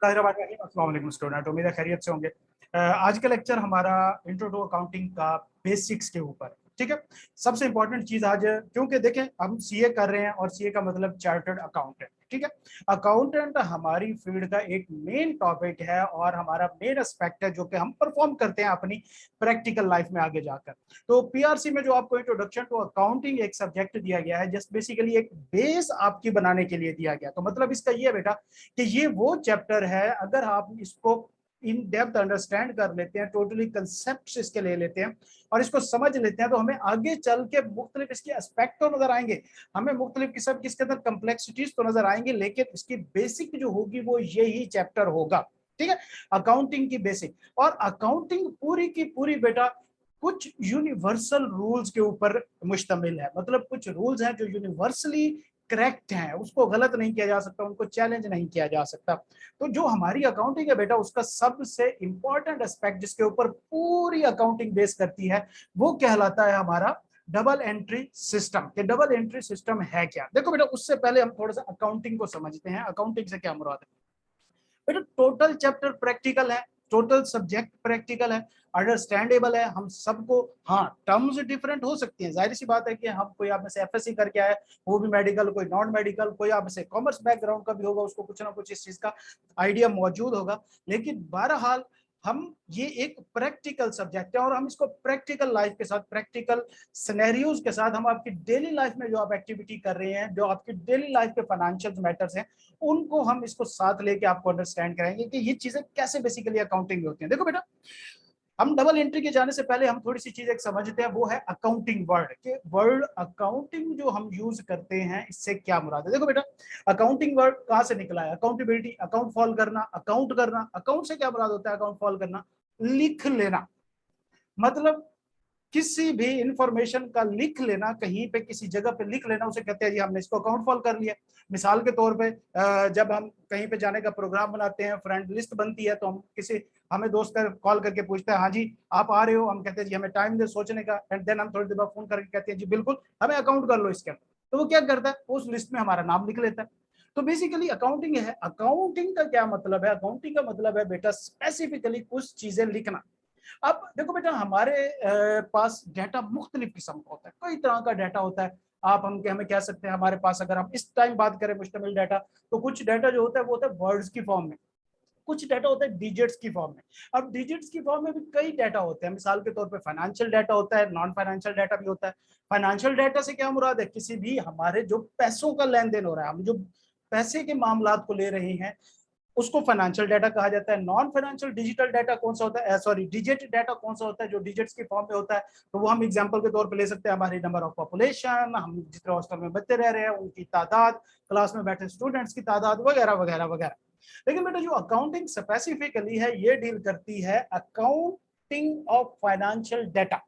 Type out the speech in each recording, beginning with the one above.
अस्सलाम वालेकुम स्टूडेंट, उम्मीद है खैरियत से होंगे। आज का लेक्चर हमारा इंट्रो टू अकाउंटिंग का बेसिक्स के ऊपर, ठीक है। सबसे इंपॉर्टेंट चीज आज, क्योंकि देखें हम सीए कर रहे हैं और सीए का मतलब चार्टर्ड अकाउंटेंट, ठीक है। अकाउंटेंट हमारी फील्ड का एक मेन टॉपिक है और हमारा मेन एस्पेक्ट है जो कि हम परफॉर्म करते हैं अपनी प्रैक्टिकल लाइफ में आगे जाकर। तो पीआरसी में जो आपको इंट्रोडक्शन टू अकाउंटिंग एक सब्जेक्ट दिया गया है, जस्ट बेसिकली एक बेस आपकी बनाने के लिए दिया गया। तो मतलब इसका ये बेटा कि ये वो चैप्टर है, अगर आप इसको इन डेप्थ अंडरस्टैंड कर लेते हैं, टोटली कंसेप्ट इसके ले लेते हैं और इसको समझ लेते हैं, तो हमें आगे चल के मुख्तलिफ इसके एस्पेक्ट तो नजर आएंगे, हमें मुख्तलिफ किस्म की इसके अंदर कम्प्लेक्सिटीज तो नजर आएंगे, लेकिन इसकी बेसिक जो होगी वो यही चैप्टर होगा, ठीक है। अकाउंटिंग की बेसिक, और अकाउंटिंग पूरी की पूरी बेटा कुछ यूनिवर्सल रूल्स के ऊपर मुश्तमिल है। मतलब कुछ रूल्स हैं जो यूनिवर्सली करेक्ट हैं, उसको गलत नहीं किया जा सकता, उनको चैलेंज नहीं किया जा सकता। तो जो हमारी अकाउंटिंग है बेटा, उसका सबसे इंपॉर्टेंट एस्पेक्ट जिसके ऊपर पूरी अकाउंटिंग बेस करती है, वो कहलाता है हमारा डबल एंट्री सिस्टम। कि डबल एंट्री सिस्टम है क्या? देखो बेटा, उससे पहले हम थोड़ा सा अकाउंटिंग को समझते हैं। अकाउंटिंग से क्या मुराद है बेटा? टोटल चैप्टर प्रैक्टिकल है, टोटल सब्जेक्ट प्रैक्टिकल है, अंडरस्टैंडेबल है हम सबको। हाँ, टर्म्स डिफरेंट हो सकती हैं, जाहिर सी बात है कि हम, कोई आप में से एफएससी करके आया वो भी मेडिकल, कोई नॉन मेडिकल, कोई आप में से कॉमर्स बैकग्राउंड का भी होगा, उसको कुछ ना कुछ इस चीज का आइडिया मौजूद होगा। लेकिन बहरहाल हम, ये एक प्रैक्टिकल सब्जेक्ट है और हम इसको प्रैक्टिकल लाइफ के साथ, प्रैक्टिकल सिनेरियोज के साथ, हम आपकी डेली लाइफ में जो आप एक्टिविटी कर रहे हैं, जो आपकी डेली लाइफ के फाइनेंशियल मैटर्स हैं, उनको हम इसको साथ लेके आपको अंडरस्टैंड कराएंगे कि ये चीजें कैसे बेसिकली अकाउंटिंग में होती हैं। देखो बेटा, हम डबल एंट्री के जाने से पहले हम थोड़ी सी चीज एक समझते हैं, वो है अकाउंटिंग वर्ड के। वर्ड अकाउंटिंग जो हम यूज करते हैं, इससे क्या मुराद है? देखो बेटा, अकाउंटिंग वर्ड कहां से निकला है? अकाउंटेबिलिटी, अकाउंट फॉल करना, अकाउंट करना। अकाउंट से क्या मुराद होता है? अकाउंट फॉल करना, लिख लेना। मतलब किसी भी इंफॉर्मेशन का लिख लेना, कहीं पे किसी जगह पे लिख लेना, उसे कहते हैं जी हमने इसको अकाउंट फॉल कर लिया। मिसाल के तौर पे जब हम कहीं पे जाने का प्रोग्राम बनाते हैं, फ्रेंड लिस्ट बनती है, तो हम किसी, हमें दोस्त कर कॉल करके पूछते हैं हाँ जी आप आ रहे हो, हम कहते हैं जी हमें टाइम दे सोचने का, एंड देन हम थोड़ी देर बाद फोन करके कहते हैं जी बिल्कुल हमें अकाउंट कर लो इसके अंदर। तो वो क्या करता है? उस लिस्ट में हमारा नाम लिख लेता है। तो बेसिकली अकाउंटिंग है। अकाउंटिंग का क्या मतलब है? अकाउंटिंग का मतलब है बेटा स्पेसिफिकली कुछ चीजें लिखना। अब देखो बेटा, हमारे पास डाटा मुख्तलिफ किस्म का होता है, कई तरह का डाटा होता है। आप हम हमें कह सकते हैं, हमारे पास अगर हम इस टाइम बात करें मुश्तमिल डाटा, तो कुछ डाटा जो होता है वो होता है वर्ड्स की फॉर्म में, कुछ डाटा होता है डिजिट्स की फॉर्म में। अब डिजिट्स की फॉर्म में भी कई डाटा होते हैं। मिसाल के तौर पे फाइनेंशियल डाटा होता है, नॉन फाइनेंशियल डाटा भी होता है। फाइनेंशियल डाटा से क्या मुराद है? किसी भी हमारे जो पैसों का लेन देन हो रहा है, हम जो पैसे के मामलात को ले रहे हैं, उसको फाइनेंशियल डाटा कहा जाता है। नॉन फाइनेंशियल डिजिटल डाटा कौन सा होता है? सॉरी, डिजिट डाटा कौन सा होता है? जो डिजिट्स की फॉर्म में होता है। तो वो हम एग्जांपल के तौर पे ले सकते हैं, हमारी नंबर ऑफ पॉपुलेशन, हम जितने हॉस्टल में बच्चे रह रहे हैं उनकी तादाद, क्लास में बैठे स्टूडेंट्स की तादाद, वगैरह वगैरह वगैरह। लेकिन बेटा, जो अकाउंटिंग स्पेसिफिकली है, ये डील करती है अकाउंटिंग ऑफ फाइनेंशियल डाटा।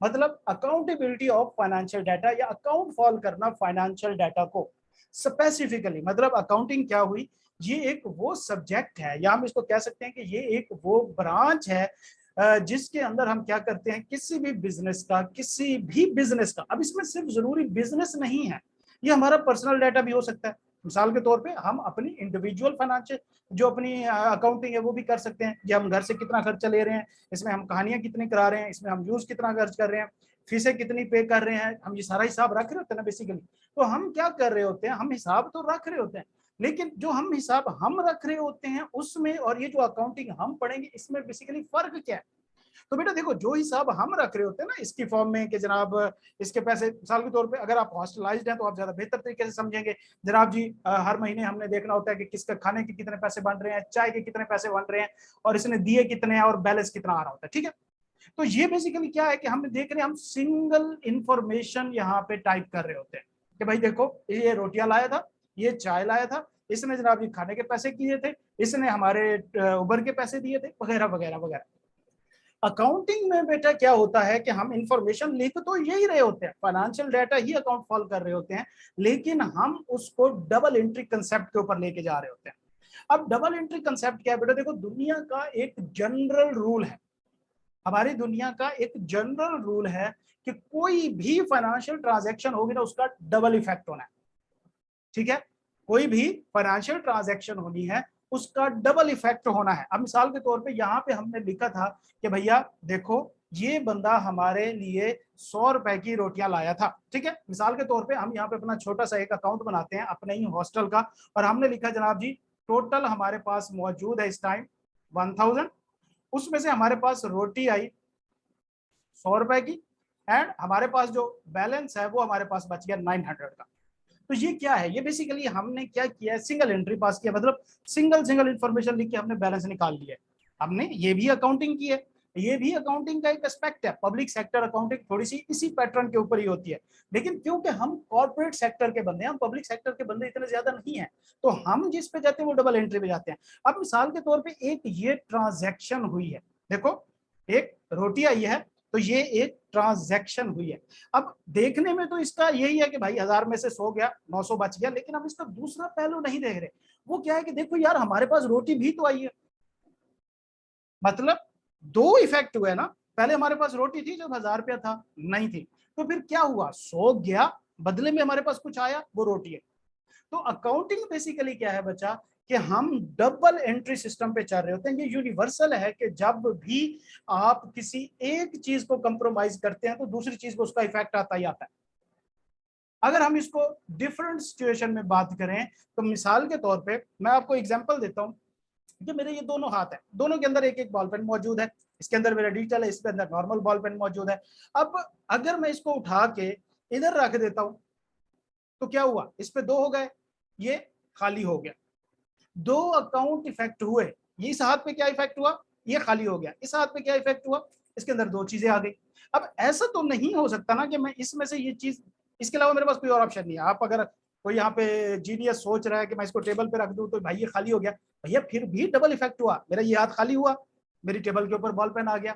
मतलब अकाउंटेबिलिटी ऑफ फाइनेंशियल डाटा, या अकाउंट फॉल करना फाइनेंशियल डाटा को स्पेसिफिकली। मतलब अकाउंटिंग क्या हुई? ये एक वो सब्जेक्ट है, या हम इसको कह सकते हैं कि ये एक वो ब्रांच है जिसके अंदर हम क्या करते हैं, किसी भी बिजनेस का, किसी भी बिजनेस का, अब इसमें सिर्फ जरूरी बिजनेस नहीं है, ये हमारा पर्सनल डाटा भी हो सकता है। मिसाल के तौर पे हम अपनी इंडिविजुअल फाइनेंशियल जो अपनी अकाउंटिंग है वो भी कर सकते हैं। ये हम घर से कितना खर्चा ले रहे हैं, इसमें हम कहानियां कितनी करा रहे हैं, इसमें हम यूज कितना खर्च कर रहे हैं, फीसें कितनी पे कर रहे हैं, हम ये सारा हिसाब रख रहे होते हैं ना बेसिकली। तो हम क्या कर रहे होते हैं? हम हिसाब तो रख रहे होते हैं, लेकिन जो हम हिसाब हम रख रहे होते हैं उसमें और ये जो अकाउंटिंग हम पढ़ेंगे, इसमें बेसिकली फर्क क्या है? तो बेटा देखो, जो हिसाब हम रख रहे होते हैं ना इसकी फॉर्म में, कि जनाब इसके पैसे, मिसाल के तौर पे अगर आप हॉस्टलाइज्ड हैं तो आप ज्यादा बेहतर तरीके से समझेंगे। जनाब जी हर महीने हमने देखना होता है कि किसका खाने के कितने पैसे बन रहे हैं, चाय के कितने पैसे बन रहे हैं, और इसने दिए कितने हैं, और बैलेंस कितना आ रहा होता है, ठीक है। तो ये बेसिकली क्या है कि हम देख रहे हैं, हम सिंगल इंफॉर्मेशन यहाँ पे टाइप कर रहे होते हैं कि भाई देखो ये रोटियां लाया था, ये चाय लाया था, इसने जनाब जी खाने के पैसे किए थे, इसने हमारे उबर के पैसे दिए थे, वगैरह वगैरह वगैरह। अकाउंटिंग में बेटा क्या होता है कि हम इंफॉर्मेशन लिख तो यही रहे होते हैं, फाइनेंशियल डाटा ही अकाउंट फॉल कर रहे होते हैं, लेकिन हम उसको डबल एंट्री कंसेप्ट के ऊपर लेके जा रहे होते हैं। अब डबल एंट्री कंसेप्ट क्या है बेटा? देखो, दुनिया का एक जनरल रूल है, हमारी दुनिया का एक जनरल रूल है कि कोई भी फाइनेंशियल ट्रांजैक्शन होगी ना, उसका डबल इफेक्ट होना है, ठीक है। कोई भी फाइनेंशियल ट्रांजैक्शन होनी है, उसका डबल इफेक्ट होना है। अब मिसाल के तौर पे यहाँ पे हमने लिखा था कि भैया देखो ये बंदा हमारे लिए 100 रुपए की रोटियां लाया था, ठीक है। मिसाल के तौर पे हम यहाँ पे अपना छोटा सा एक अकाउंट बनाते हैं अपने ही हॉस्टल का, और हमने लिखा जनाब जी टोटल हमारे पास मौजूद है इस टाइम 1000, उसमें से हमारे पास रोटी आई 100 रुपए की, एंड हमारे पास जो बैलेंस है वो हमारे पास बच गया 900 का। तो ये क्या है, ये बेसिकली हमने क्या किया है, सिंगल एंट्री पास किया, मतलब सिंगल सिंगल इंफॉर्मेशन लिख के हमने बैलेंस निकाल लिया है। हमने ये भी अकाउंटिंग की है, ये भी अकाउंटिंग का एक एस्पेक्ट है। पब्लिक सेक्टर अकाउंटिंग थोड़ी सी इसी पैटर्न के ऊपर ही होती है, लेकिन क्योंकि हम कॉर्पोरेट सेक्टर के बंदे हैं, हम पब्लिक सेक्टर के बंदे इतने ज्यादा नहीं है, तो हम जिस पे जाते हैं वो डबल एंट्री पे जाते हैं। अब मिसाल के तौर पे एक ये ट्रांजैक्शन हुई है, देखो एक रोटी आई है, तो ये एक ट्रांजैक्शन हुई है। अब देखने में तो इसका यही है कि भाई 1000 में से 100 गया, 900 बच गया, लेकिन हम इसका दूसरा पहलू नहीं देख रहे। वो क्या है कि देखो यार हमारे पास रोटी भी तो आई है, मतलब दो इफेक्ट हुए ना। पहले हमारे पास रोटी थी जब 1000 रुपया था, नहीं थी, तो फिर क्या हुआ, 100 गया, बदले में हमारे पास कुछ आया, वो रोटी है। तो अकाउंटिंग बेसिकली क्या है बच्चा, कि हम डबल एंट्री सिस्टम पे चल रहे होते हैं। ये यूनिवर्सल है कि जब भी आप किसी एक चीज को कंप्रोमाइज करते हैं तो दूसरी चीज को उसका इफेक्ट आता ही आता है। अगर हम इसको डिफरेंट सिचुएशन में बात करें तो मिसाल के तौर पे मैं आपको एग्जांपल देता हूं कि मेरे ये दोनों हाथ है, दोनों के अंदर एक एक बॉल पेन मौजूद है, इसके अंदर मेरा डिजिटल है, इसके अंदर नॉर्मल बॉल पेन मौजूद है। अब अगर मैं इसको उठा के इधर रख देता हूं तो क्या हुआ, इस पे दो हो गए, ये खाली हो गया, दो अकाउंट इफेक्ट हुए। ये इस हाथ पे क्या इफेक्ट हुआ, ये खाली हो गया, इस हाथ पे क्या इफेक्ट हुआ, इसके अंदर दो चीजें आ गई। अब ऐसा तो नहीं हो सकता ना कि मैं इसमें से ये चीज, इसके अलावा मेरे पास कोई और ऑप्शन नहीं है। आप अगर कोई यहाँ पे जीनियस सोच रहा है कि मैं इसको टेबल पे रख दूं तो भाई ये खाली हो गया, भैया फिर भी डबल इफेक्ट हुआ, मेरा ये हाथ खाली हुआ, मेरी टेबल के ऊपर बॉल पेन आ गया।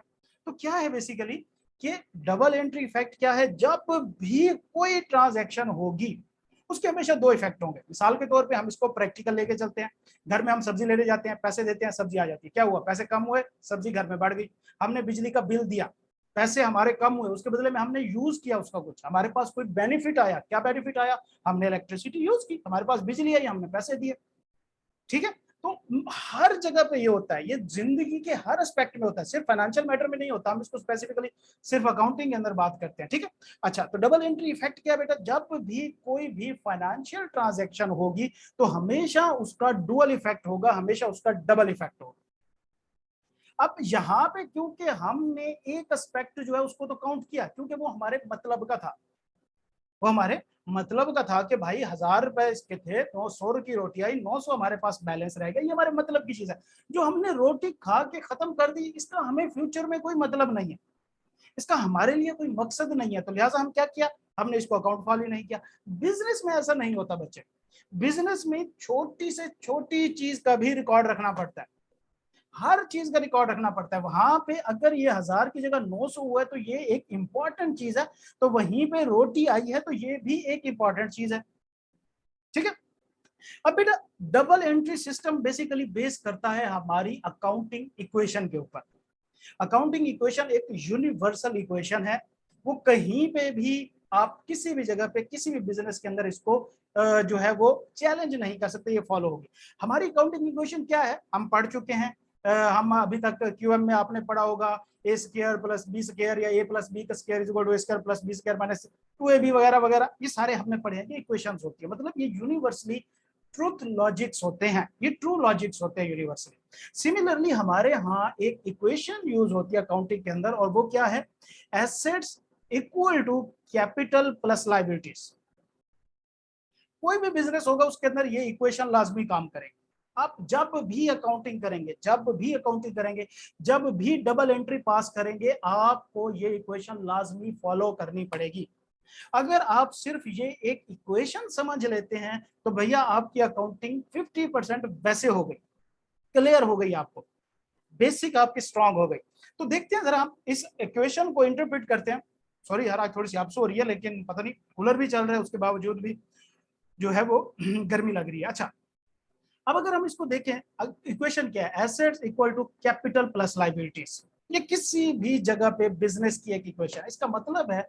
तो क्या है बेसिकली कि डबल एंट्री इफेक्ट क्या है, जब भी कोई ट्रांजैक्शन होगी उसके हमेशा दो इफेक्ट होंगे। मिसाल के तौर पे हम इसको प्रैक्टिकल लेके चलते हैं, घर में हम सब्जी लेने जाते हैं, पैसे देते हैं, सब्जी आ जाती है, क्या हुआ, पैसे कम हुए, सब्जी घर में बढ़ गई। हमने बिजली का बिल दिया, पैसे हमारे कम हुए, उसके बदले में हमने यूज किया उसका कुछ, हमारे पास कोई बेनिफिट आया, क्या बेनिफिट आया, हमने इलेक्ट्रिसिटी यूज की, हमारे पास बिजली आई, हमने पैसे दिए, ठीक है। तो हर जगह पे ये होता है, ये जिंदगी के हर एस्पेक्ट में होता है, सिर्फ फाइनेंशियल मैटर में नहीं होता। हम इसको स्पेसिफिकली सिर्फ अकाउंटिंग के अंदर बात करते हैं, ठीक है। अच्छा, तो डबल एंट्री इफेक्ट क्या है बेटा, जब भी कोई भी फाइनेंशियल ट्रांजैक्शन होगी तो हमेशा उसका डुअल इफेक्ट होगा, हमेशा उसका डबल इफेक्ट होगा। अब यहाँ पे क्योंकि हमने एक एस्पेक्ट जो है उसको तो काउंट किया, क्योंकि वो हमारे मतलब का था, वो हमारे मतलब का था कि भाई 1000 रुपए इसके थे, 900 की रोटी आई, 900 हमारे पास बैलेंस रह गया, ये हमारे मतलब की चीज है। जो हमने रोटी खा के खत्म कर दी, इसका हमें फ्यूचर में कोई मतलब नहीं है, इसका हमारे लिए कोई मकसद नहीं है, तो लिहाजा हम क्या किया, हमने इसको अकाउंट फॉलो ही नहीं किया। बिजनेस में ऐसा नहीं होता बच्चे, बिजनेस में छोटी से छोटी चीज का भी रिकॉर्ड रखना पड़ता है, हर चीज का रिकॉर्ड रखना पड़ता है। वहां पे अगर ये 1000 की जगह 900 हुआ है तो ये एक इंपॉर्टेंट चीज है, तो वहीं पे रोटी आई है तो ये भी एक इंपॉर्टेंट चीज है, ठीक है। अब बेटा double entry system basically base करता है हमारी अकाउंटिंग इक्वेशन के ऊपर। अकाउंटिंग इक्वेशन एक यूनिवर्सल इक्वेशन है, वो कहीं पे भी आप किसी भी जगह पे किसी भी बिजनेस के अंदर इसको जो है वो चैलेंज नहीं कर सकते, ये फॉलो होगी। हमारी अकाउंटिंग इक्वेशन क्या है, हम पढ़ चुके हैं, हम अभी तक क्यूएम में आपने पढ़ा होगा A square plus B square या ए प्लस बी का square is equal to A square plus B square minus 2ab वगैरह वगैरह, ये सारे हमने पढ़े हैं, ये इक्वेशंस होती है, मतलब ये यूनिवर्सली ट्रूथ लॉजिक्स होते हैं, ये ट्रू लॉजिक्स होते हैं यूनिवर्सली। सिमिलरली हमारे यहाँ एक इक्वेशन यूज होती है अकाउंटिंग के अंदर, और वो क्या है, assets equal to capital plus liabilities. कोई भी बिजनेस होगा उसके अंदर ये इक्वेशन लाजमी काम करेगी। आप जब भी अकाउंटिंग करेंगे, जब भी अकाउंटिंग करेंगे, जब भी डबल एंट्री पास करेंगे, आपको ये इक्वेशन लाजमी फॉलो करनी पड़ेगी। अगर आप सिर्फ ये एक इक्वेशन समझ लेते हैं तो भैया आपकी अकाउंटिंग 50% वैसे हो गई, क्लियर हो गई, आपको बेसिक आपकी स्ट्रांग हो गई। तो देखते हैं जरा हम इस इक्वेशन को इंटरप्रेट करते हैं। सॉरी यार, आज थोड़ी सी आपसे हो रही है, लेकिन पता नहीं कूलर भी चल रहा है उसके बावजूद भी जो है वो गर्मी लग रही है। अच्छा, अब अगर हम इसको देखें, इक्वेशन क्या है, assets equal to capital plus liabilities. ये किसी भी जगह पे बिजनेस की एक इक्वेशन है। इसका मतलब है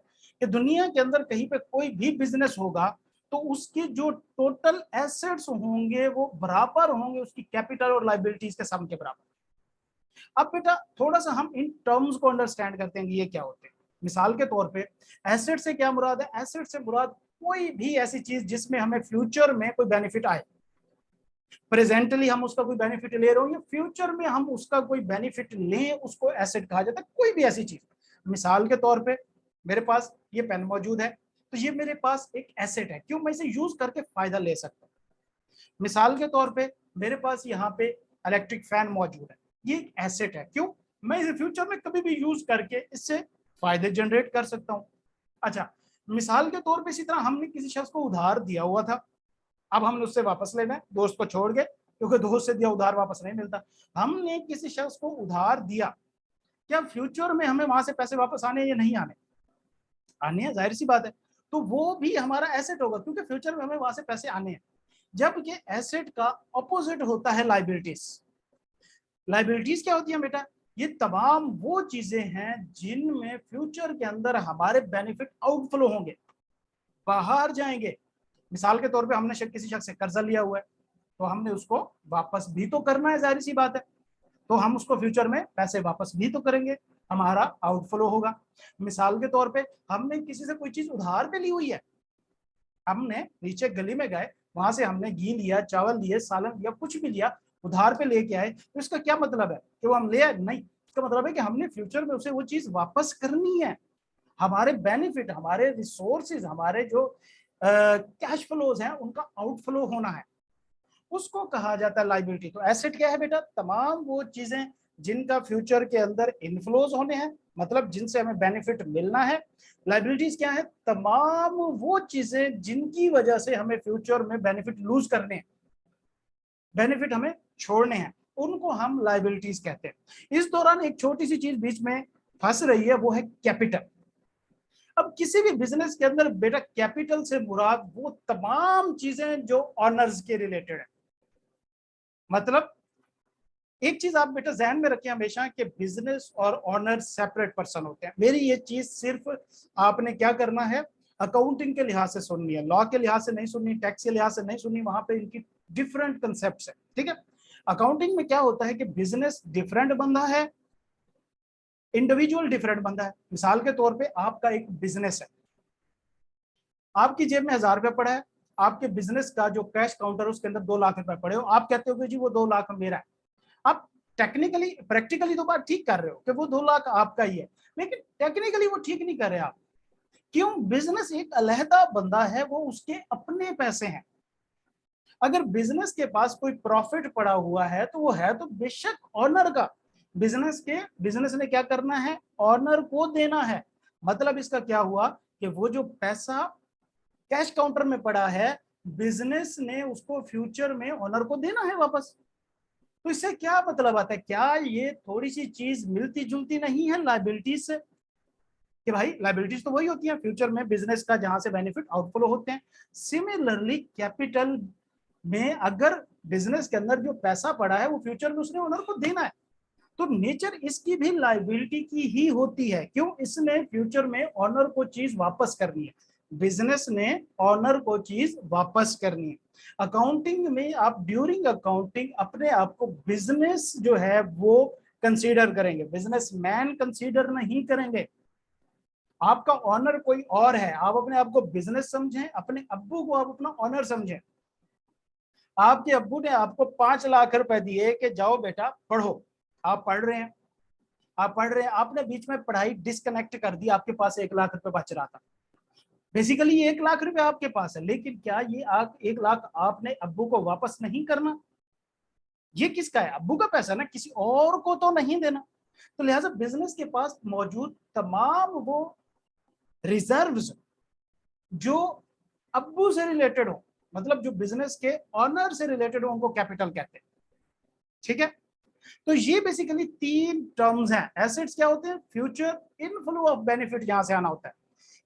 कि दुनिया के अंदर कहीं पे कोई भी बिजनेस होगा तो उसके जो टोटल एसेट्स होंगे वो बराबर होंगे उसकी कैपिटल और लाइबिलिटीज के सम के बराबर। अब बेटा थोड़ा सा हम इन टर्म्स को अंडरस्टैंड करते हैं कि ये क्या होते हैं। मिसाल के तौर पे एसेट से क्या मुराद है? एसेट से मुराद कोई भी ऐसी चीज जिसमें हमें फ्यूचर में कोई बेनिफिट आए। प्रेजेंटली हम उसका कोई बेनिफिट ले रहे हो या फ्यूचर में हम उसका कोई बेनिफिट लें, उसको एसेट कहा जाता है। कोई भी ऐसी चीज, मिसाल के तौर पे मेरे पास ये पेन मौजूद है, तो ये मेरे पास एक एसेट है। क्यों? मैं इसे यूज करके फायदा ले सकता हूँ। मिसाल के तौर पे मेरे पास यहाँ पे इलेक्ट्रिक फैन मौजूद है, ये एक एसेट है। क्यों? मैं इसे फ्यूचर में कभी भी यूज करके इससे फायदे जनरेट कर सकता हूँ। अच्छा, मिसाल के तौर पे इसी तरह हमने किसी शख्स को उधार दिया हुआ था, अब हमने उससे वापस लेना है, दोस्त को छोड़ के, क्योंकि दोस्त से दिया उधार वापस नहीं मिलता। हमने किसी शख्स को उधार दिया, क्या फ्यूचर में हमें वहां से पैसे वापस आने या नहीं आने? आने हैं, जाहिर सी बात है। तो वो भी हमारा एसेट होगा क्योंकि फ्यूचर में हमें वहां से पैसे आने हैं। जब ये एसेट का ऑपोजिट होता है लाइबिलिटीज। लाइबिलिटीज क्या होती है बेटा? ये तमाम वो चीजें हैं जिनमें फ्यूचर के अंदर हमारे बेनिफिट आउटफ्लो होंगे, बाहर जाएंगे। मिसाल के तौर पे हमने किसी शख्स से कर्जा लिया हुआ है, तो हमने उसको वापस भी तो करना है, जाहिर सी बात है। तो हम उसको फ्यूचर में पैसे वापस भी तो करेंगे, हमारा आउटफ्लो होगा। मिसाल के तौर पे हमने किसी से कोई चीज उधार पे ली हुई है, हमने नीचे गली में गए, वहां से हमने घी लिया, चावल लिए, सालन लिया, कुछ भी लिया, उधार पे लेके आए, तो इसका क्या मतलब है कि वो हम ले आए? नहीं, इसका मतलब है कि हमने फ्यूचर में उसे वो चीज वापस करनी है। हमारे बेनिफिट, हमारे रिसोर्सेज, हमारे जो कैश फ्लोज हैं उनका आउटफ्लो होना है, उसको कहा जाता है लाइबिलिटी। तो एसेट क्या है बेटा? तमाम वो चीजें जिनका फ्यूचर के अंदर इनफ्लोज होने हैं, मतलब जिनसे हमें बेनिफिट मिलना है। लाइबिलिटीज क्या है? तमाम वो चीजें जिनकी वजह से हमें फ्यूचर में बेनिफिट लूज करने हैं, बेनिफिट हमें छोड़ने हैं, उनको हम लाइबिलिटीज कहते हैं। इस दौरान एक छोटी सी चीज बीच में फंस रही है, वो है कैपिटल। अब किसी भी बिजनेस के अंदर बेटा कैपिटल से मुराद वो तमाम चीजें जो ऑनर्स के रिलेटेड है। मतलब एक चीज आप बेटा जहन में रखें हमेशा कि बिजनेस और ऑनर सेपरेट पर्सन होते हैं। मेरी ये चीज सिर्फ आपने क्या करना है, अकाउंटिंग के लिहाज से सुननी है, लॉ के लिहाज से नहीं सुननी, टैक्स के लिहाज से नहीं सुननी, वहां पे इनकी डिफरेंट कंसेप्ट है। ठीक है? अकाउंटिंग में क्या होता है कि बिजनेस डिफरेंट बंदा है, इंडिविजुअल डिफरेंट बंदा है। मिसाल के तौर पे आपका एक बिजनेस है, आपकी जेब में 1000 रुपये पड़ा है, आपके बिजनेस का जो कैश काउंटर उसके अंदर 2 लाख रुपए पड़े हो, आप कहते हो कि जी वो 2 लाख मेरा है। आप टेक्निकली प्रैक्टिकली तो बात ठीक कर रहे हो कि वो 2 लाख आपका ही है, लेकिन टेक्निकली वो ठीक नहीं कर रहे आप। क्यों? बिजनेस एक अलहदा बंदा है, वो उसके अपने पैसे हैं। अगर बिजनेस के पास कोई प्रॉफिट पड़ा हुआ है तो वो है तो बेशक ऑनर का, बिजनेस ने क्या करना है? ऑनर को देना है। मतलब इसका क्या हुआ कि वो जो पैसा कैश काउंटर में पड़ा है, बिजनेस ने उसको फ्यूचर में ऑनर को देना है वापस। तो इससे क्या मतलब आता है? क्या ये थोड़ी सी चीज मिलती जुलती नहीं है लाइबिलिटीज से? कि भाई लाइबिलिटीज तो वही होती है फ्यूचर में बिजनेस का, जहां से बेनिफिट आउटफ्लो होते हैं। सिमिलरली कैपिटल में अगर बिजनेस के अंदर जो पैसा पड़ा है वो फ्यूचर में उसने ओनर को देना है, तो नेचर इसकी भी लाइबिलिटी की ही होती है। क्यों? इसने फ्यूचर में ऑनर को चीज वापस करनी है, बिजनेस ने ऑनर को चीज वापस करनी है। अकाउंटिंग में आप ड्यूरिंग अकाउंटिंग अपने आप को बिजनेस जो है वो कंसीडर करेंगे, बिजनेसमैन कंसीडर नहीं करेंगे। आपका ऑनर कोई और है, आप अपने आप को बिजनेस समझें, अपने अब्बू को आप अपना ऑनर समझें। आपके अब्बू ने आपको 5 लाख रुपए दिए कि जाओ बेटा पढ़ो, आप पढ़ रहे हैं, आपने बीच में पढ़ाई डिस्कनेक्ट कर दी, आपके पास 1 लाख रुपए बच रहा था। बेसिकली 1 लाख रुपए आपके पास है, लेकिन क्या ये आप 1 लाख आपने अब्बू को वापस नहीं करना? ये किसका है? अब्बू का पैसा ना, किसी और को तो नहीं देना। तो लिहाजा बिजनेस के पास मौजूद तमाम वो रिजर्व्स जो अब्बू से रिलेटेड हो, मतलब जो बिजनेस के ऑनर से रिलेटेड हो, उनको कैपिटल कहते हैं। ठीक है? तो ये बेसिकली 3 टर्म्स हैं। एसेट्स क्या होते हैं? फ्यूचर इनफ्लो ऑफ बेनिफिट, जहां से आना होता है।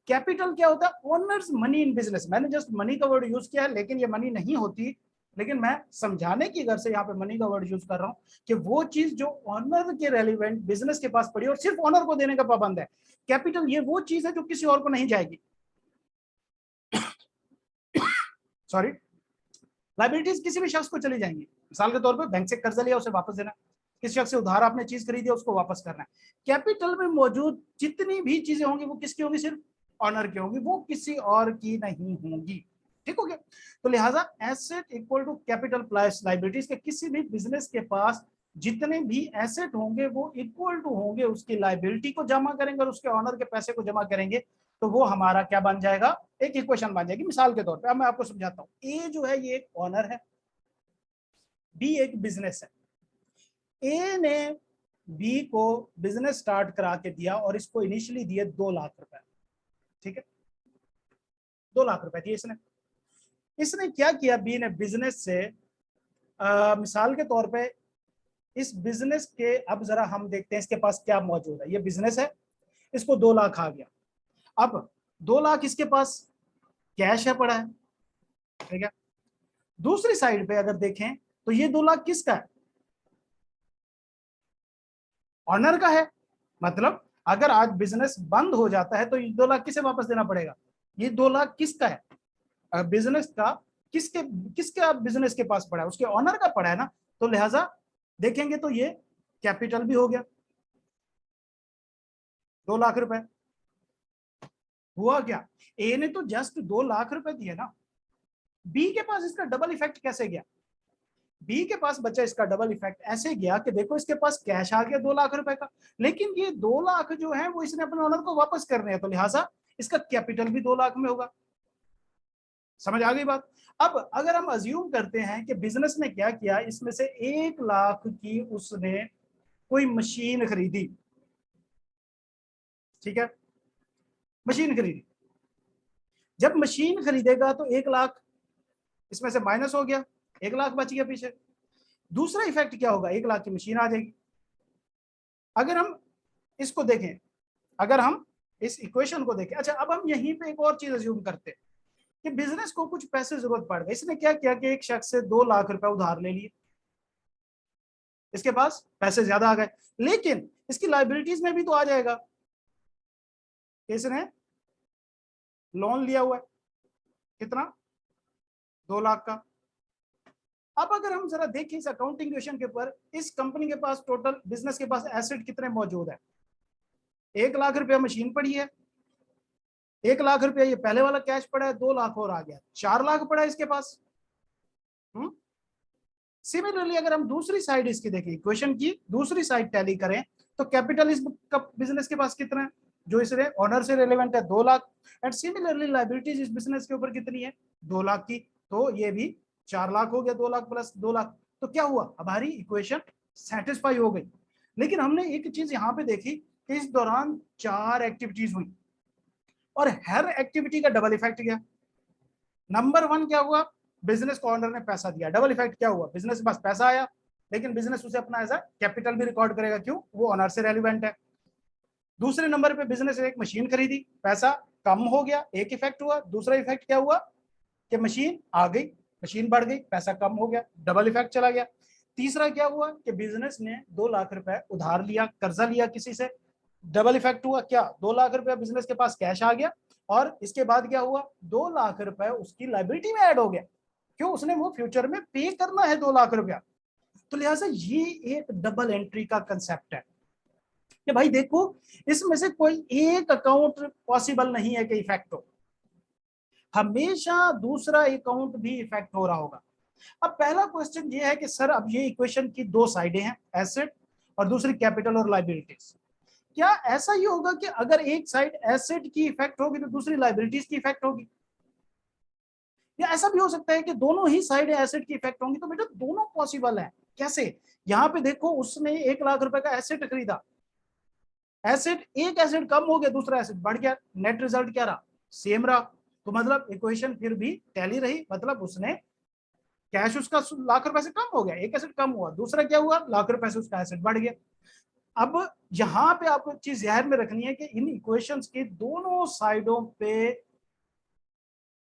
कैपिटल क्या होता है? Owners money in business. मैंने जस्ट मनी का वर्ड यूज किया है, लेकिन ये मनी नहीं होती, लेकिन मैं समझाने की घर से यहाँ पे मनी का वर्ड यूज कर रहा हूँ कि वो चीज जो ऑनर के रेलिवेंट बिजनेस के पास पड़ी और सिर्फ ऑनर को देने का पाबंद है। कैपिटल ये वो चीज है जो किसी और को नहीं जाएगी। सॉरी, लाइबिलिटीज किसी भी शख्स को चली जाएंगी। मिसाल के तौर पर बैंक से कर्जा लिया, उसे वापस देना, किसी शख्स से उधार आपने चीज खरीदी है, उसको वापस करना है। कैपिटल में मौजूद जितनी भी चीजें होंगी वो किसकी होंगी? सिर्फ ऑनर की होंगी, वो किसी और की नहीं होंगी। ठीक हो गया? तो लिहाजा asset equal to capital plus liabilities के किसी भी बिजनेस के पास जितने भी एसेट होंगे वो इक्वल टू होंगे उसकी लाइबिलिटी को जमा करेंगे और उसके ऑनर के पैसे को जमा करेंगे, तो वो हमारा क्या बन जाएगा? एक इक्वेशन बन जाएगी। मिसाल के तौर पे अब मैं आपको समझाता हूं। ए जो है ये एक ऑनर है, बी एक बिजनेस है। ए ने बी को बिजनेस स्टार्ट करा के दिया और इसको इनिशियली दिए 2 लाख रुपए। ठीक है, 2 लाख रुपए दिए इसने। इसने क्या किया? बी ने बिजनेस से मिसाल के तौर पे इस बिजनेस के, अब जरा हम देखते हैं इसके पास क्या मौजूद है। ये बिजनेस है, इसको 2 लाख आ गया। अब 2 लाख इसके पास कैश है, पड़ा है। ठीक है, दूसरी साइड पे अगर देखें तो ये 2 लाख किसका है? ऑनर का है। मतलब अगर आज बिजनेस बंद हो जाता है तो ये 2 लाख किसे वापस देना पड़ेगा? ये 2 लाख किसका है? बिजनेस का। किसके किसके बिजनेस के पास पड़ा है? उसके ऑनर का पड़ा है ना। तो लिहाजा देखेंगे तो ये कैपिटल भी हो गया 2 लाख रुपए। हुआ क्या? ए ने तो जस्ट 2 लाख रुपए दिए ना, बी के पास इसका डबल इफेक्ट कैसे गया? बी के पास बच्चा इसका डबल इफेक्ट ऐसे गया कि देखो इसके पास कैश आ गया 2 लाख रुपए का, लेकिन ये 2 लाख जो है वो इसने अपने ओनर को वापस करने हैं, तो लिहाजा इसका कैपिटल भी 2 लाख में होगा। समझ आ गई बात? अब अगर हम अज्यूम करते हैं कि बिजनेस ने क्या किया, इसमें से 1 लाख की उसने कोई मशीन खरीदी। ठीक है, मशीन खरीदी। जब मशीन खरीदेगा तो 1 लाख इसमें से माइनस हो गया, 1 लाख बच गया पीछे। दूसरा इफेक्ट क्या होगा? 1 लाख की मशीन आ जाएगी। अगर हम इसको देखें, अगर हम इस इक्वेशन को देखें, अच्छा अब हम यहीं पे एक और चीज अज्यूम करते हैं कि बिजनेस को कुछ पैसे जरूरत पड़ गई। इसने क्या किया कि एक शख्स से 2 लाख रुपए उधार ले लिए, इसके पास पैसे ज्यादा आ गए, लेकिन इसकी लाइबिलिटीज में भी तो आ जाएगा इसने लोन लिया हुआ है। कितना? 2 लाख का। अब अगर हम जरा देखें इस अकाउंटिंग क्वेश्चन के ऊपर, इस कंपनी के पास टोटल बिजनेस के पास एसेट कितने मौजूद है? 1 लाख रुपया मशीन पड़ी है, 1 लाख रुपया ये पहले वाला कैश पड़ा है, 2 लाख और आ गया, 4 लाख पड़ा है इसके पास। सिमिलरली अगर हम दूसरी साइड इसकी देखें, इक्वेशन की दूसरी साइड टैली करें, तो कैपिटल इस बिजनेस के पास कितना है जो इसने ऑनर से रिलेवेंट है? 2 लाख। एंड सिमिलरली लाइबिलिटीज इस बिजनेस के ऊपर कितनी है? 2 लाख की। तो ये भी 4 लाख हो गया, 2 लाख प्लस 2 लाख। तो क्या हुआ? हमारी इक्वेशन सेटिस्फाई हो गई। लेकिन हमने एक चीज यहाँ पे देखी कि इस दौरान 4 एक्टिविटीज हुई और हर एक्टिविटी का डबल इफेक्ट गया। नंबर 1 क्या हुआ? बिजनेस को ऑनर ने पैसा दिया। डबल इफेक्ट क्या हुआ? बिजनेस के पास पैसा आया, लेकिन बिजनेस उसे अपना एज कैपिटल भी रिकॉर्ड करेगा। क्यों? वो ऑनर से रेलिवेंट है। दूसरे नंबर पे बिजनेस ने एक मशीन खरीदी, पैसा कम हो गया, एक इफेक्ट हुआ। दूसरा इफेक्ट क्या हुआ कि मशीन आ गई, मशीन बढ़ गई, पैसा कम हो गया, डबल इफेक्ट चला गया। तीसरा क्या हुआ कि बिजनेस ने 2 लाख रुपए उधार लिया, कर्जा लिया किसी से, डबल इफेक्ट हुआ। क्या? 2 लाख रुपए बिजनेस के पास कैश आ गया और इसके बाद क्या हुआ? 2 लाख रुपए उसकी लाइबिलिटी में ऐड हो गया। क्यों? उसने वो फ्यूचर में पे करना है 2 लाख रुपया। तो लिहाजा ये एक डबल एंट्री का कंसेप्ट है कि भाई देखो, इसमें से कोई एक अकाउंट पॉसिबल नहीं है कि इफेक्ट हो, हमेशा दूसरा अकाउंट भी इफेक्ट हो रहा होगा। अब पहला क्वेश्चन ये है कि सर अब ये इक्वेशन की 2 साइडें हैं, एसेट और दूसरी कैपिटल और लाइबिलिटीज। क्या ऐसा ही होगा कि अगर एक साइड एसेट की इफेक्ट होगी तो दूसरी लाइबिलिटीज की इफेक्ट होगी? या ऐसा भी हो सकता है कि दोनों ही साइड एसेट की इफेक्ट होंगी? तो बेटा दोनों पॉसिबल है। कैसे? यहां पे देखो, उसने 1 लाख रुपए का एसेट खरीदा, एसेट, एक एसेट कम हो गया, दूसरा एसेट बढ़ गया, नेट रिजल्ट क्या रहा? सेम रहा। तो मतलब इक्वेशन फिर भी टैली रही, मतलब उसने कैश उसका 1 लाख रुपए से कम हो गया, एक एसेट कम हुआ, दूसरा क्या हुआ? 1 लाख रुपए से उसका एसेट बढ़ गया। अब यहां पे आपको चीज ध्यान में रखनी है कि इन इक्वेशंस की दोनों साइडों पे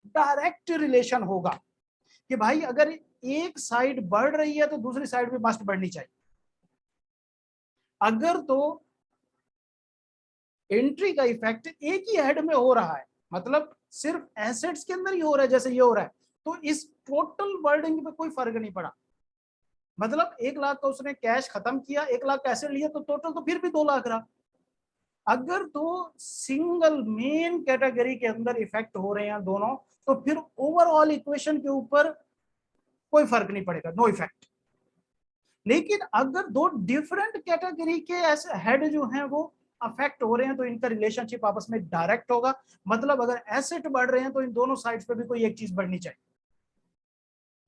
डायरेक्ट रिलेशन होगा कि भाई अगर एक साइड बढ़ रही है तो दूसरी साइड भी मस्ट बढ़नी चाहिए। अगर तो एंट्री का इफेक्ट एक ही हेड में हो रहा है, मतलब सिर्फ एसेट्स के अंदर ही हो रहा है जैसे ये हो रहा है, तो इस टोटल वर्डिंग पे कोई फर्क नहीं पड़ा। मतलब 1 लाख का उसने कैश खत्म किया, 1 लाख का एसेट लिया, तो टोटल तो फिर भी 2 लाख रहा। अगर तो सिंगल मेन कैटेगरी के अंदर इफेक्ट हो रहे हैं दोनों, तो फिर ओवरऑल इक्वेशन के ऊपर कोई फर्क नहीं पड़ेगा, नो इफेक्ट। लेकिन अगर दो डिफरेंट कैटेगरी के ऐसे हेड जो हैं वो अफेक्ट हो रहे हैं, तो इनका रिलेशनशिप आपस में डायरेक्ट होगा। मतलब अगर एसेट बढ़ रहे हैं तो इन दोनों साइड्स पे भी कोई एक चीज बढ़नी चाहिए।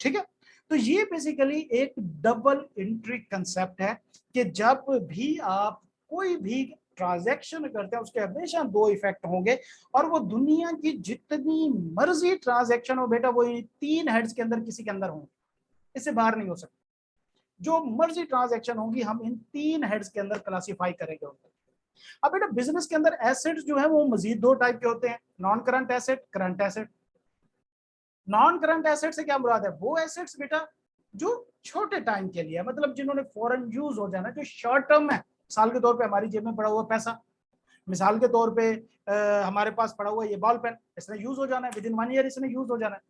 ठीक है, तो ये बेसिकली एक डबल एंट्री कंसेप्ट है कि जब भी आप कोई भी ट्रांजैक्शन करते हैं उसके हमेशा 2 इफेक्ट होंगे, और वो दुनिया की जितनी मर्जी ट्रांजैक्शन हो बेटा, वो 3 हेड्स के अंदर किसी के अंदर होंगे, इससे बाहर नहीं हो सकते। जो मर्जी ट्रांजैक्शन होगी हम इन 3 हेड्स के अंदर क्लासिफाई करेंगे उनको। अब बेटा बिजनेस के अंदर एसेट्स जो है वो मजीद 2 टाइप के होते हैं, non current asset, current asset. Non current asset से क्या मुराद है? वो एसेट्स बेटा जो छोटे टाइम के लिए, मतलब जिन्होंने फॉरन यूज हो जाना, जो शॉर्ट टर्म है, साल के तौर पे हमारी जेब में पड़ा हुआ पैसा, मिसाल के तौर पे हमारे पास पड़ा हुआ ये बॉल पेन, इसने यूज हो जाना है, विद इन 1 ईयर इसने यूज हो जाना है।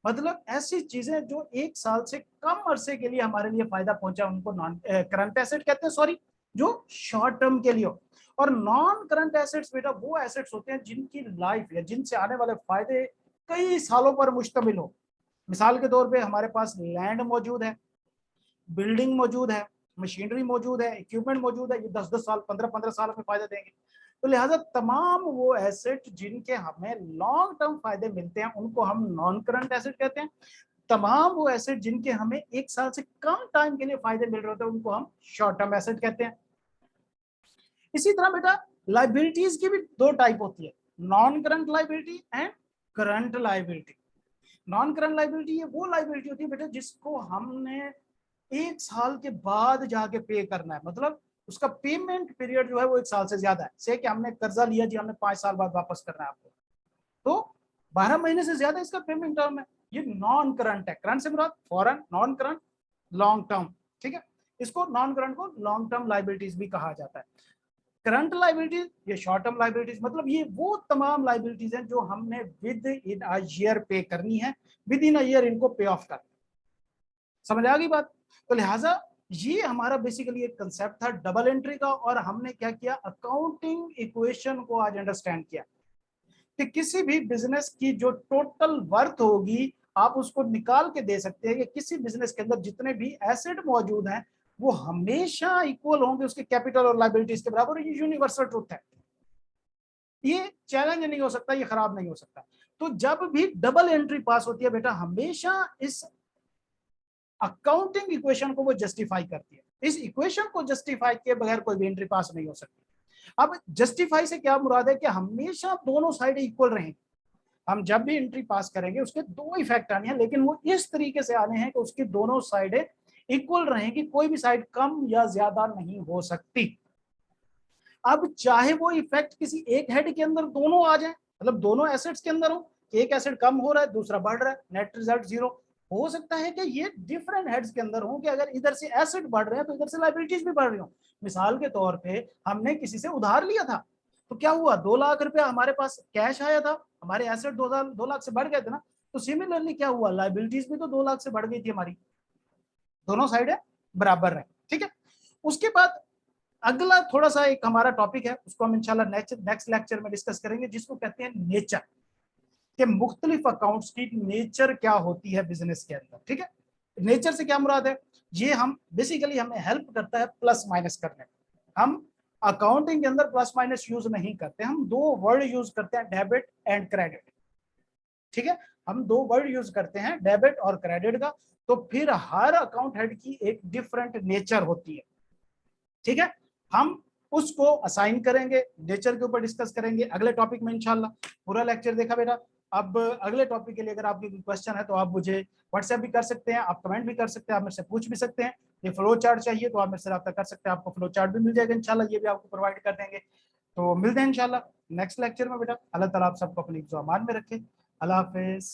मतलब ऐसी चीजें जो 1 साल से कम अरसे के लिए हमारे लिए फायदा पहुंचा, उनको नॉन करंट एसेट कहते हैं, सॉरी, जो शॉर्ट टर्म के लिए हो। और नॉन करंट एसेट्स बेटा वो एसेट्स होते हैं जिनकी लाइफ या जिनसे आने वाले फायदे कई सालों पर मुश्तमिल हो। मिसाल के तौर पे हमारे पास लैंड मौजूद है, बिल्डिंग मौजूद है, मशीनरी मौजूद है, इक्विपमेंट मौजूद है, ये 10-10 साल 15-15 साल में फायदा देंगे। तो लिहाजा तमाम वो एसेट जिनके हमें लॉन्ग टर्म फायदे मिलते हैं उनको हम नॉन करंट एसेट कहते हैं। तमाम वो एसेट जिनके हमें 1 साल से कम टाइम के लिए फायदे मिल रहे होते हैं उनको हम शॉर्ट टर्म एसेट कहते हैं। इसी तरह बेटा लाइबिलिटीज की भी 2 टाइप होती है, non current liability and current liability. Non current liability ये वो लाइबिलिटी होती है बेटा जिसको हमने 1 साल के बाद जाके पे करना है, मतलब उसका पेमेंट पीरियड जो है वो 1 साल से ज्यादा है। से कि हमने कर्जा लिया जी, हमने 5 साल बाद वापस करना है आपको, तो 12 महीने से ज्यादा इसका पेमेंट टर्म है, ये नॉन करंट है। करंट से मुराद फॉरन, नॉन करंट लॉन्ग टर्म। ठीक है, इसको नॉन करंट को लॉन्ग टर्म लाइबिलिटीज भी कहा जाता है। करंट लाइबिलिटीज ये शॉर्ट टर्म लाइबिलिटीज, मतलब ये वो तमाम लाइबिलिटीज हैं जो हमने विद इन अ ईयर पे करनी है, विद इन अ ईयर इनको पे ऑफ करना। समझ आ गई बात? तो लिहाजा ये हमारा बेसिकली एक कंसेप्ट था डबल एंट्री का, और हमने क्या किया, अकाउंटिंग इक्वेशन को आज अंडरस्टैंड किया कि किसी भी बिजनेस की जो टोटल वर्थ होगी आप उसको निकाल के दे सकते हैं कि किसी बिजनेस के अंदर जितने भी एसेट मौजूद हैं वो हमेशा इक्वल होंगे उसके कैपिटल और लायबिलिटीज के बराबर। ये यूनिवर्सल ट्रुथ है, ये चैलेंज नहीं हो सकता, ये खराब नहीं हो सकता। तो जब भी डबल एंट्री पास होती है बेटा हमेशा इस अकाउंटिंग इक्वेशन को वो जस्टिफाई करती है, इस इक्वेशन को जस्टिफाई किए बगैर कोई भी एंट्री पास नहीं हो सकती। अब जस्टिफाई से क्या मुराद है कि हमेशा दोनों साइड इक्वल रहेंगे। हम जब भी एंट्री पास करेंगे उसके 2 इफेक्ट आने हैं, लेकिन वो इस तरीके से आने हैं कि उसकी दोनों साइडें इक्वल रहेंगी, कोई भी साइड कम या ज्यादा नहीं हो सकती। अब चाहे वो इफेक्ट किसी एक हेड के अंदर दोनों आ जाए, मतलब दोनों एसेट्स के अंदर हो, एक एसेट कम हो रहा है दूसरा बढ़ रहा है, नेट रिजल्ट 0। हो सकता है कि ये डिफरेंट हेड्स के अंदर हो कि अगर इधर से एसेट बढ़ रहे हैं तो इधर से लायबिलिटीज भी बढ़ रही हो। मिसाल के तौर पे हमने किसी से उधार लिया था, तो क्या हुआ, 2 लाख रुपया हमारे पास कैश आया था, हमारे एसेट 2 लाख से बढ़ गए थे ना, तो सिमिलरली क्या हुआ, लायबिलिटीज भी तो 2 लाख से बढ़ गई थी हमारी, दोनों साइड है बराबर रहे। ठीक है, उसके बाद अगला थोड़ा सा एक हमारा टॉपिक है, उसको हम इंशाल्लाह नेक्स्ट लेक्चर में डिस्कस करेंगे, जिसको कहते हैं नेचर, के मुख्तलिफ अकाउंट्स की नेचर क्या होती है बिजनेस के अंदर। ठीक है, नेचर से क्या मुराद है, ये हम बेसिकली हमें हेल्प करता है प्लस माइनस करने में। हम अकाउंटिंग के अंदर प्लस माइनस यूज नहीं करते, हम 2 वर्ड यूज करते हैं, डेबिट एंड क्रेडिट। ठीक है, हम 2 वर्ड यूज करते हैं, डेबिट और क्रेडिट का। तो फिर हर अकाउंट हेड की एक डिफरेंट नेचर होती है। ठीक है, हम उसको असाइन करेंगे, नेचर के ऊपर डिस्कस करेंगे अगले टॉपिक में इंशाल्लाह। पूरा लेक्चर देखा बेटा, अब अगले टॉपिक के लिए अगर आपकी कोई क्वेश्चन है तो आप मुझे व्हाट्सएप भी कर सकते हैं, आप कमेंट भी कर सकते हैं, आप मेरे से पूछ भी सकते हैं। ये फ्लो चार्ट चाहिए तो आप मेरे से रब्ता कर सकते हैं, आपको फ्लो चार्ट भी मिल जाएगा इंशाल्लाह, ये भी आपको प्रोवाइड कर देंगे। तो मिलते हैं इंशाल्लाह नेक्स्ट लेक्चर में बेटा। अल्लाह ताला आप सबको अपनी ज़ुबान में रखे। अल्लाह हाफिज।